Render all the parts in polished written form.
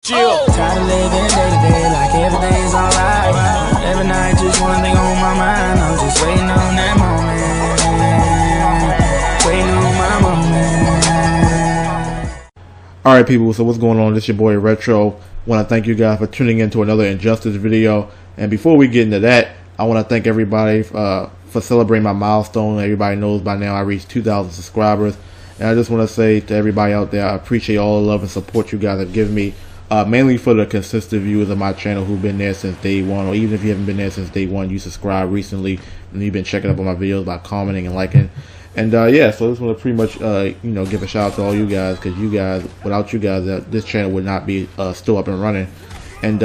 Chill. Try to live in day to day like everything's alright. Every night, just one thing on my mind. I'm just waiting on that moment. Waiting on my moment. Alright people, so what's going on? This is your boy Retro. Want to thank you guys for tuning in to another Injustice video. And before we get into that, I want to thank everybody for celebrating my milestone. Everybody knows by now I reached 2,000 subscribers. And I just want to say to everybody out there, I appreciate all the love and support you guys have given me. Mainly for the consistent viewers of my channel who've been there since day one, or even if you haven't been there since day one, you subscribed recently and you've been checking up on my videos by commenting and liking. And yeah, so I just want to pretty much give a shout out to all you guys, because you guys, without you guys, this channel would not be still up and running. And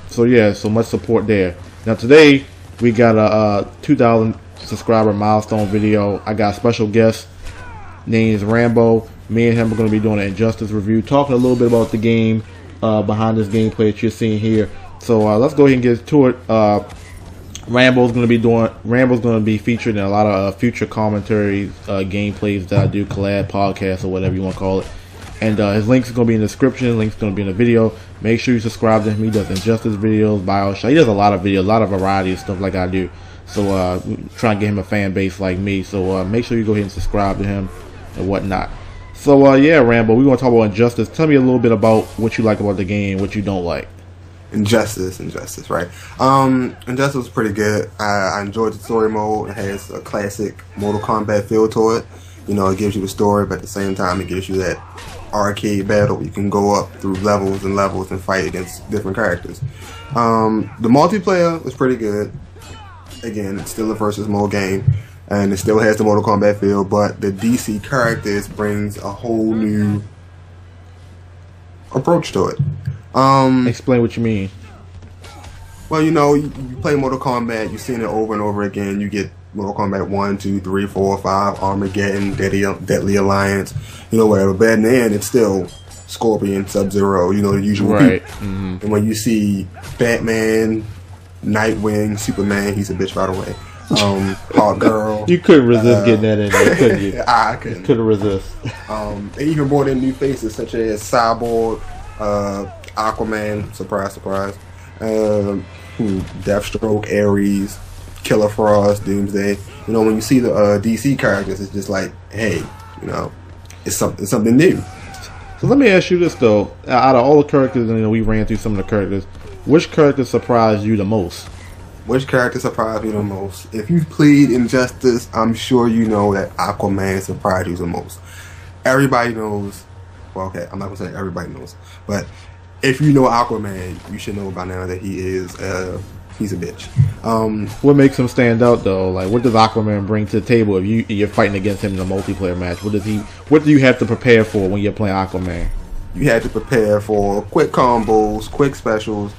so yeah, so much support there. Now today we got a 2,000 subscriber milestone video. I got a special guest named Rambo. Me and him are going to be doing an Injustice review, talking a little bit about the game. Behind this gameplay that you're seeing here. So let's go ahead and get to it. Rambo's going to be featured in a lot of future commentaries, gameplays that I do, collab podcasts or whatever you want to call it. And his links is going to be in the description. Links going to be in the video. Make sure you subscribe to him. He does Injustice videos, BioShock. He does a lot of videos, a lot of variety of stuff like I do. So try and get him a fan base like me. So make sure you go ahead and subscribe to him and whatnot. So yeah, Rambo, we're going to talk about Injustice. Tell me a little bit about what you like about the game, what you don't like. Injustice, right? Injustice was pretty good. I enjoyed the story mode. It has a classic Mortal Kombat feel to it. You know, it gives you the story, but at the same time, it gives you that arcade battle where you can go up through levels and levels and fight against different characters. The multiplayer was pretty good. Again, it's still a versus mode game. And it still has the Mortal Kombat feel, but the DC characters brings a whole new approach to it. Explain what you mean. Well, you know, you play Mortal Kombat, you've seen it over and over again. You get Mortal Kombat 1, 2, 3, 4, 5, Armageddon, Deadly Alliance, you know, whatever. But in the end, it's still Scorpion, Sub-Zero, you know, the usual right. people. And when you see Batman, Nightwing, Superman, he's a bitch, by the way. Hawgirl. You couldn't resist getting that in there, could you? I couldn't. Couldn't resist. They even brought in new faces such as Cyborg, Aquaman, surprise, surprise, Deathstroke, Ares, Killer Frost, Doomsday. You know, when you see the DC characters, it's just like, hey, you know, it's something new. So let me ask you this though: out of all the characters, and you know, we ran through some of the characters, which character surprised you the most? Which character surprised me the most? If you've played Injustice, I'm sure you know that Aquaman surprised you the most. Everybody knows. Well, okay, I'm not gonna say everybody knows, but if you know Aquaman, you should know by now that he is he's a bitch. What makes him stand out though? Like, what does Aquaman bring to the table if you're fighting against him in a multiplayer match? What do you have to prepare for when you're playing Aquaman? You had to prepare for quick combos, quick specials,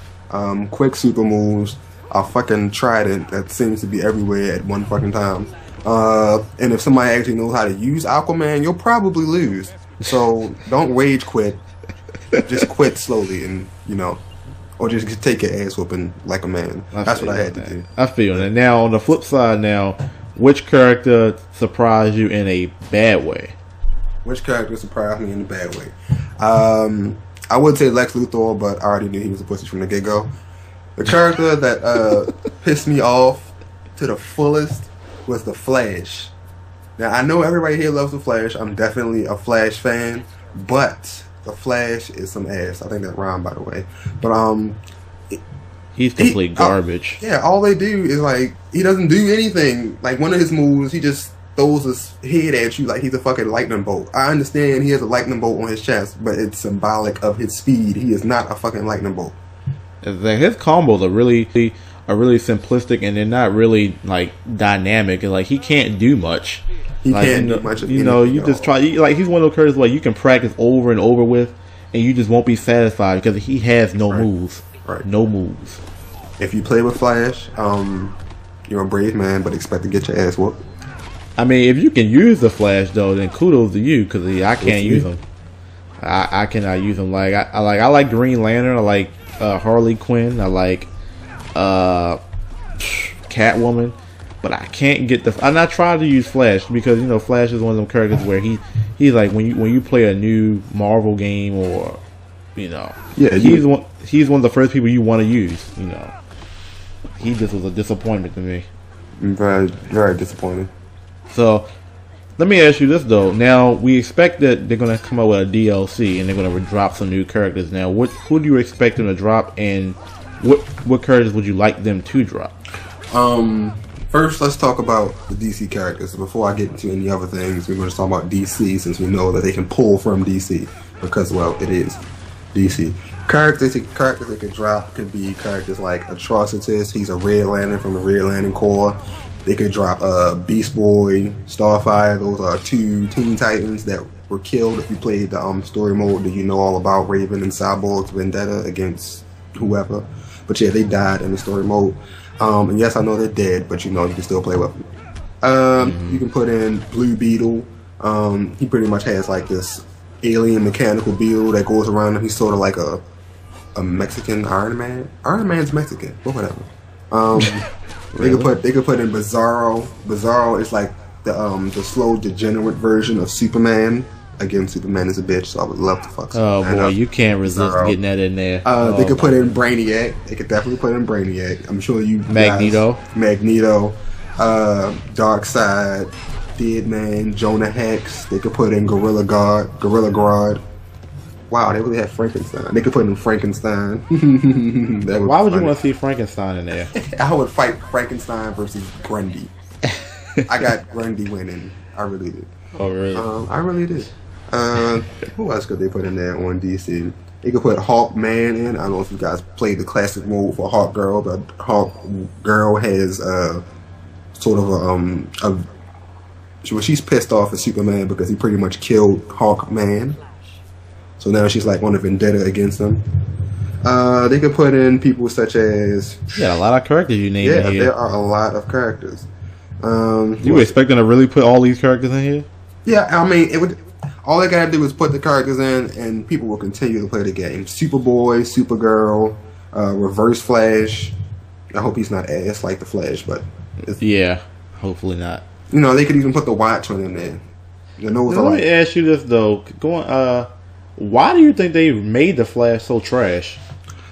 quick super moves. A fucking trident that seems to be everywhere at one fucking time. And if somebody actually knows how to use Aquaman, you'll probably lose. So don't rage quit. Just quit slowly, and you know, or just take your ass whooping like a man. That's what I had to do. I feel that. Now on the flip side, now which character surprised you in a bad way? Which character surprised me in a bad way? I would say Lex Luthor, but I already knew he was a pussy from the get-go. The character that pissed me off to the fullest was the Flash. Now, I know everybody here loves the Flash. I'm definitely a Flash fan, but the Flash is some ass. I think that rhymed, by the way. But he's complete garbage. Yeah, all they do is like, he doesn't do anything. Like, one of his moves, he just throws his head at you like he's a fucking lightning bolt. I understand he has a lightning bolt on his chest, but it's symbolic of his speed. He is not a fucking lightning bolt. His combos are really simplistic, and they're not really like dynamic. And like, he can't do much. He like, can't do much. You know, you just try. Like, he's one of those characters like you can practice over and over with, and you just won't be satisfied because he has no moves. Right. No moves. If you play with Flash, you're a brave man, but expect to get your ass whooped. I mean, if you can use the Flash though, then kudos to you, because I can't use him. I cannot use him. Like I like Green Lantern. I like Harley Quinn. I like Catwoman, but I can't get the. I'm not trying to use Flash because you know Flash is one of them characters where he's like when you play a new Marvel game or You know, Yeah, he's one of the first people you want to use. You know, he just was a disappointment to me. Very, very disappointing. So, let me ask you this though. Now we expect that they're gonna come out with a DLC and they're gonna drop some new characters. Now, who do you expect them to drop, and what characters would you like them to drop? First, let's talk about the DC characters. Before I get into any other things, we're going to talk about DC since we know that they can pull from DC because, well, it is DC. Characters they could drop could be characters like Atrocitus. He's a Red Lantern from the Red Lantern Corps. They could drop Beast Boy, Starfire. Those are 2 Teen Titans that were killed if you played the story mode that you know all about, Raven and Cyborg's vendetta against whoever. But yeah, they died in the story mode. And yes, I know they're dead, but you know, you can still play with them. You can put in Blue Beetle. He pretty much has like this alien mechanical beetle that goes around him. He's sort of like a Mexican Iron Man. Iron Man's Mexican, but whatever. Really? They could put in Bizarro. Bizarro is like the slow degenerate version of Superman. Again, Superman is a bitch, so I would love to fuck Superman. Oh boy, you can't resist getting that in there. They could put in Brainiac. They could definitely put in Brainiac. I'm sure you Magneto, Darkseid, Deadman, Jonah Hex. They could put in Gorilla Grodd. Wow, they really have Frankenstein. They could put in Frankenstein. Why would you want to see Frankenstein in there? I would fight Frankenstein versus Grundy. I got Grundy winning. I really did. Oh really? I really did. Who else could they put in there on DC? They could put Hawkman in. I don't know if you guys played the classic mode for Hawgirl, but Hawgirl has sort of she's pissed off at Superman because he pretty much killed Hawkman. So now she's like on a vendetta against him. They could put in people such as a lot of characters you named. Yeah, here. there are a lot of characters. You were expecting to really put all these characters in here? Yeah, I mean, it would. All they gotta do is put the characters in, and people will continue to play the game. Superboy, Supergirl, Reverse Flash. I hope he's not ass like the Flash, but yeah, hopefully not. You know, they could even put the Watchman in there. Let me ask you this though. Why do you think they made the Flash so trash?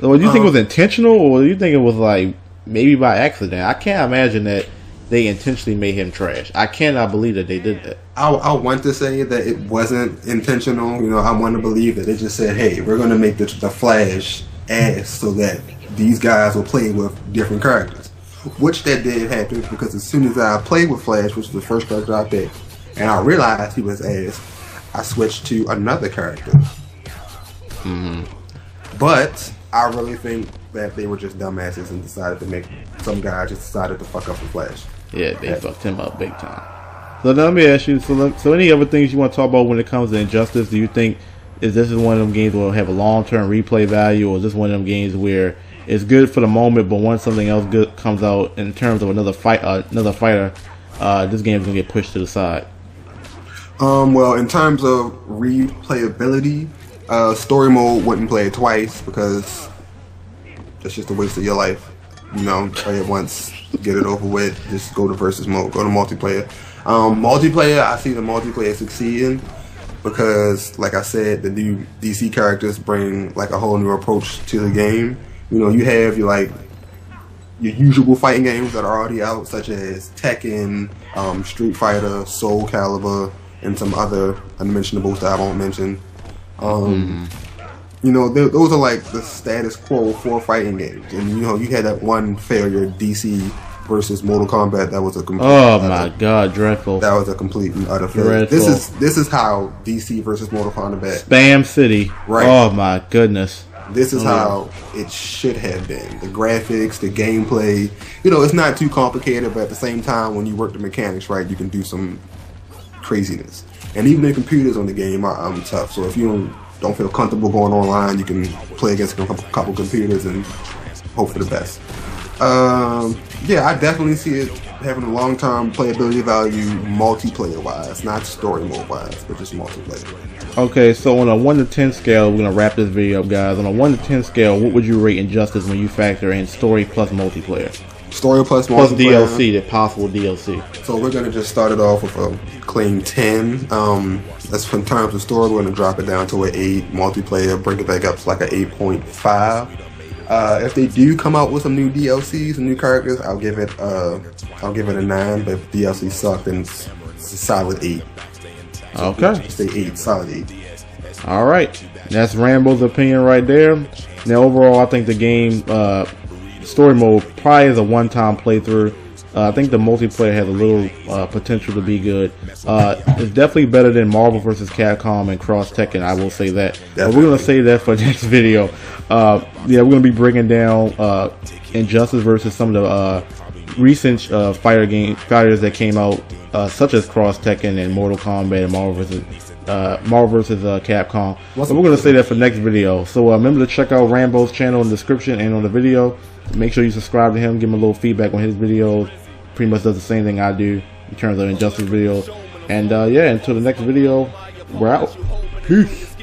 Do you think it was intentional, or do you think it was like maybe by accident? I can't imagine that they intentionally made him trash. I cannot believe that they did that. I want to say that it wasn't intentional. You know, I want to believe that they just said, "Hey, we're going to make the Flash ass so that these guys will play with different characters," which that did happen because as soon as I played with Flash, which was the first character I picked, and I realized he was ass, I switched to another character. But I really think that they were just dumbasses and decided to make some guy just decided to fuck up the Flash. Yeah, they fucked him up big time. So now let me ask you, so any other things you want to talk about when it comes to Injustice? Do you think this is one of them games where it'll have a long-term replay value, or is this one of them games where it's good for the moment, but once something else good comes out in terms of another fighter, this game's going to get pushed to the side? Well, in terms of replayability, story mode wouldn't play it twice because that's just a waste of your life. You know, play it once, get it over with, just go to versus mode, go to multiplayer. Multiplayer, I see the multiplayer succeeding because, like I said, the new DC characters bring like a whole new approach to the game. You know, you have your usual fighting games that are already out, such as Tekken, Street Fighter, Soul Calibur, and some other unmentionables that I won't mention. You know, those are like the status quo for fighting games. And, you know, you had that one failure, DC versus Mortal Kombat, that was a complete... Oh, my God, dreadful. That was a complete and utter failure. This is how DC versus Mortal Kombat... Spam City. Right. Oh, my goodness. This is how it should have been. The graphics, the gameplay. You know, it's not too complicated, but at the same time, when you work the mechanics right, you can do some craziness. And even the computers on the game are tough. So if you don't feel comfortable going online, you can play against a couple computers and hope for the best. Yeah, I definitely see it having a long-term playability value multiplayer-wise, not story mode-wise, but just multiplayer. Okay, so on a 1 to 10 scale, we're going to wrap this video up, guys. On a 1 to 10 scale, what would you rate Injustice when you factor in story plus multiplayer? Story plus multiplayer. DLC, the possible DLC. So we're going to just start it off with a clean 10. That's in terms of story. We're gonna drop it down to an 8. Multiplayer, bring it back up to like an 8.5. If they do come out with some new DLCs and new characters, I'll give it a 9. But if DLC suck, then it's a solid 8. Okay. Say 8, solid 8. All right, that's Rambo's opinion right there. Now overall, I think the game story mode probably is a one-time playthrough. I think the multiplayer has a little potential to be good. It's definitely better than Marvel vs. Capcom and Cross Tekken, I will say that. But we're going to save that for the next video. Yeah, we're going to be breaking down Injustice versus some of the recent fighters that came out, such as Cross Tekken and Mortal Kombat and Marvel vs. Capcom. But we're going to say that for the next video. So remember to check out Rambo's channel in the description and on the video. Make sure you subscribe to him, give him a little feedback on his videos. Pretty much does the same thing I do in terms of Injustice videos. And yeah, until the next video, we're out. Peace.